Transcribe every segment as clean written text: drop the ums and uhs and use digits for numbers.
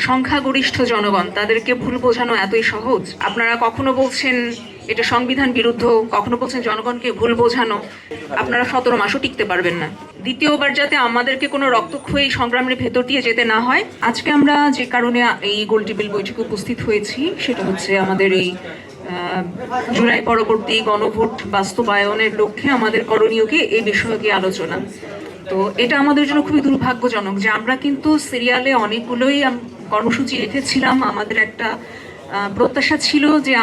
সংখ্যাগরিষ্ঠ জনগণ তাদেরকে ভুল বোঝানো এতই সহজ? আপনারা কখনো বলছেন এটা সংবিধান বিরুদ্ধ, কখনো বলছেন জনগণকে ভুল বোঝানো। আপনারা 17 মাসও টিকতে পারবেন না। দ্বিতীয়বার যাতে আমাদেরকে কোনো রক্তক্ষয়ী সংগ্রামের ভেতর দিয়ে যেতে না হয়, আজকে আমরা যে কারণে এই গোল টেবিল বৈঠকে উপস্থিত হয়েছি সেটা হচ্ছে আমাদের এই জুলাই পরবর্তী গণভোট বাস্তবায়নের লক্ষ্যে আমাদের করণীয় কি এই বিষয়কে আলোচনা। তো এটা আমাদের জন্য খুবই দুর্ভাগ্যজনক যে আমরা কিন্তু সিরিয়ালে অনেকগুলোই কর্মসূচি রেখেছিলাম। আমাদের একটা প্রত্যাশা ছিল যে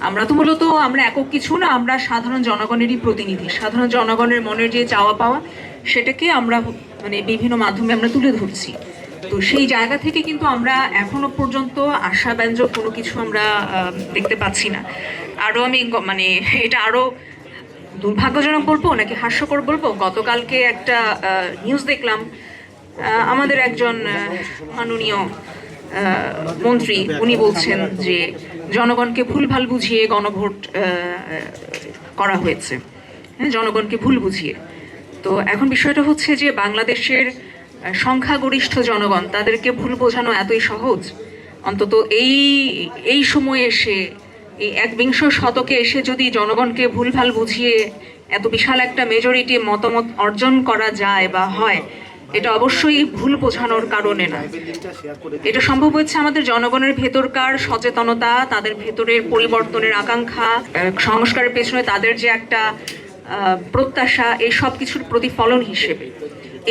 আমরা তো মূলত আমরা একক কিছু না, আমরা সাধারণ জনগণেরই প্রতিনিধি। সাধারণ জনগণের মনের যে চাওয়া পাওয়া সেটাকে আমরা মানে বিভিন্ন মাধ্যমে আমরা তুলে ধরছি। তো সেই জায়গা থেকে কিন্তু আমরা এখনো পর্যন্ত আশাব্যঞ্জক কোনো কিছু আমরা দেখতে পাচ্ছি না। আরও আমি মানে এটা আরও দুর্ভাগ্যজনক বলবো নাকি হাস্যকর বলবো, গতকালকে একটা নিউজ দেখলাম, আমাদের একজন মাননীয় মন্ত্রী উনি বলছেন যে জনগণকে ভুলভাল বুঝিয়ে গণভোট করা হয়েছে, হ্যাঁ, জনগণকে ভুল বুঝিয়ে। তো এখন বিষয়টা হচ্ছে যে বাংলাদেশের সংখ্যাগরিষ্ঠ জনগণ তাদেরকে ভুল বোঝানো এতই সহজ? অন্তত এই সময়ে এসে এই 21 শতকে এসে যদি জনগণকে ভুলভাল বুঝিয়ে এত বিশাল একটা মেজরিটি মতামত অর্জন করা যায় বা হয়, এটা অবশ্যই ভুল বোঝানোর কারণে না। এটা সম্ভব হচ্ছে আমাদের জনগণের ভেতরকার সচেতনতা, তাদের ভেতরের পরিবর্তনের আকাঙ্ক্ষা, সংস্কারের পেছনে তাদের যে একটা প্রত্যাশা, এই সব কিছুর প্রতিফলন হিসেবে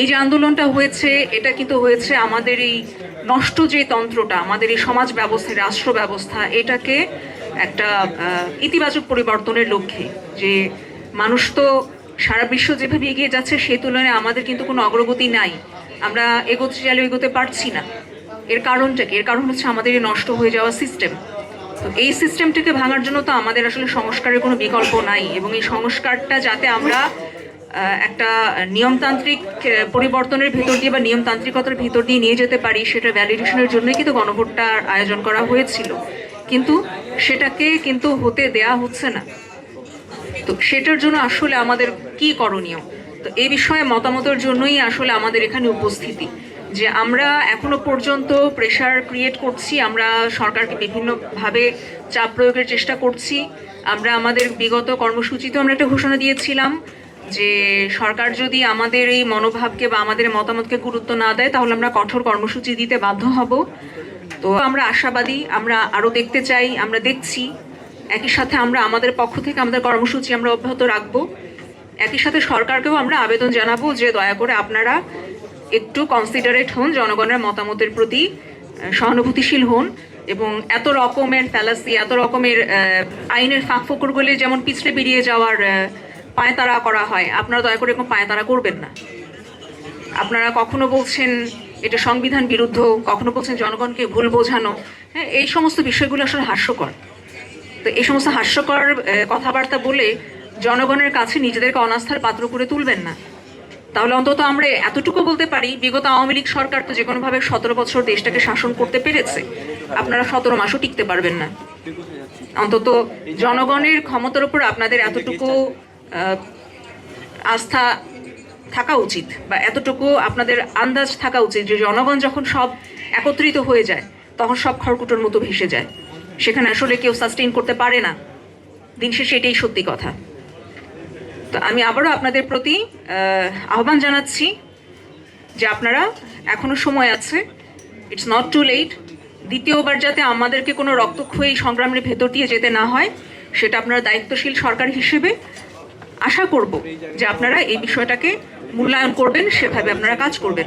এই যে আন্দোলনটা হয়েছে, এটা কিন্তু হয়েছে আমাদের এই নষ্ট যে তন্ত্রটা, আমাদের এই সমাজ ব্যবস্থা, রাষ্ট্র ব্যবস্থা, এটাকে একটা ইতিবাচক পরিবর্তনের লক্ষ্যে। যে মানুষ তো সারা বিশ্ব যেভাবে এগিয়ে যাচ্ছে সেই তুলনায় আমাদের কিন্তু কোনো অগ্রগতি নাই, আমরা এগোতে চাইলেও এগোতে পারছি না। এর কারণটা কি? এর কারণ হচ্ছে আমাদের এই নষ্ট হয়ে যাওয়া সিস্টেম। তো এই সিস্টেমটাকে ভাঙার জন্য তো আমাদের আসলে সংস্কারের কোনো বিকল্প নাই, এবং এই সংস্কারটা যাতে আমরা একটা নিয়মতান্ত্রিক পরিবর্তনের ভিতর দিয়ে বা নিয়মতান্ত্রিকতার ভিতর দিয়ে নিয়ে যেতে পারি, সেটা ভ্যালিডেশনের জন্যই কিন্তু গণভোটটার আয়োজন করা হয়েছিল, কিন্তু সেটাকে কিন্তু হতে দেয়া হচ্ছে না। তো সেটার জন্য আসলে আমাদের কি করণীয়, তো এই বিষয়ে মতামতের জন্যই আসলে আমাদের এখানে উপস্থিতি। যে আমরা এখনো পর্যন্ত প্রেশার ক্রিয়েট করছি, আমরা সরকারকে বিভিন্নভাবে চাপ প্রয়োগের চেষ্টা করছি। আমরা আমাদের বিগত কর্মসূচিতেও আমরা একটা ঘোষণা দিয়েছিলাম যে সরকার যদি আমাদের এই মনোভাবকে বা আমাদের মতামতকে গুরুত্ব না দেয় তাহলে আমরা কঠোর কর্মসূচি দিতে বাধ্য হব। তো আমরা আশাবাদী, আমরা আরও দেখতে চাই, আমরা দেখছি। একই সাথে আমরা আমাদের পক্ষ থেকে আমাদের কর্মসূচি আমরা অব্যাহত রাখবো। একই সাথে সরকারকেও আমরা আবেদন জানাবো যে দয়া করে আপনারা একটু কনসিডারেট হন, জনগণের মতামতের প্রতি সহানুভূতিশীল হন, এবং এত রকমের ফ্যালাসি, এত রকমের আইনের ফাঁকফোকরগুলি যেমন পিছড়ে বেরিয়ে যাওয়ার পায়তারা করা হয়, আপনারা দয়া করে এরকম পায়তারা করবেন না। আপনারা কখনো বলছেন এটা সংবিধান বিরুদ্ধ, কখনো বলছেন জনগণকে ভুল বোঝানো, হ্যাঁ, এই সমস্ত বিষয়গুলো আসলে হাস্যকর। তো এই সমস্ত হাস্যকর কথাবার্তা বলে জনগণের কাছে নিজেদেরকে অনাস্থার পাত্র করে তুলবেন না। তাহলে অন্তত আমরা এতটুকু বলতে পারি, বিগত আওয়ামী লীগ সরকার তো যে কোনোভাবে 17 বছর দেশটাকে শাসন করতে পেরেছে, আপনারা 17 মাসও টিকতে পারবেন না। অন্তত জনগণের ক্ষমতার উপর আপনাদের এতটুকু আস্থা থাকা উচিত, বা এতটুকু আপনাদের আন্দাজ থাকা উচিত যে জনগণ যখন সব একত্রিত হয়ে যায় তখন সব খড়কুটোর মতো ভেসে যায়, সেখানে আসলে কেউ সাস্টেইন করতে পারে না। দিন শেষে এটাই সত্যি কথা। তো আমি আবারও আপনাদের প্রতি আহ্বান জানাচ্ছি যে আপনারা এখনো সময় আছে, ইটস নট টু লেট। দ্বিতীয়বার যাতে আমাদেরকে কোনো রক্তক্ষয়ী সংগ্রামের ভেতর দিয়ে যেতে না হয়, সেটা আপনারা দায়িত্বশীল সরকার হিসেবে আশা করব যে আপনারা এই বিষয়টাকে মূল্যায়ন করবেন, সেভাবে আপনারা কাজ করবেন।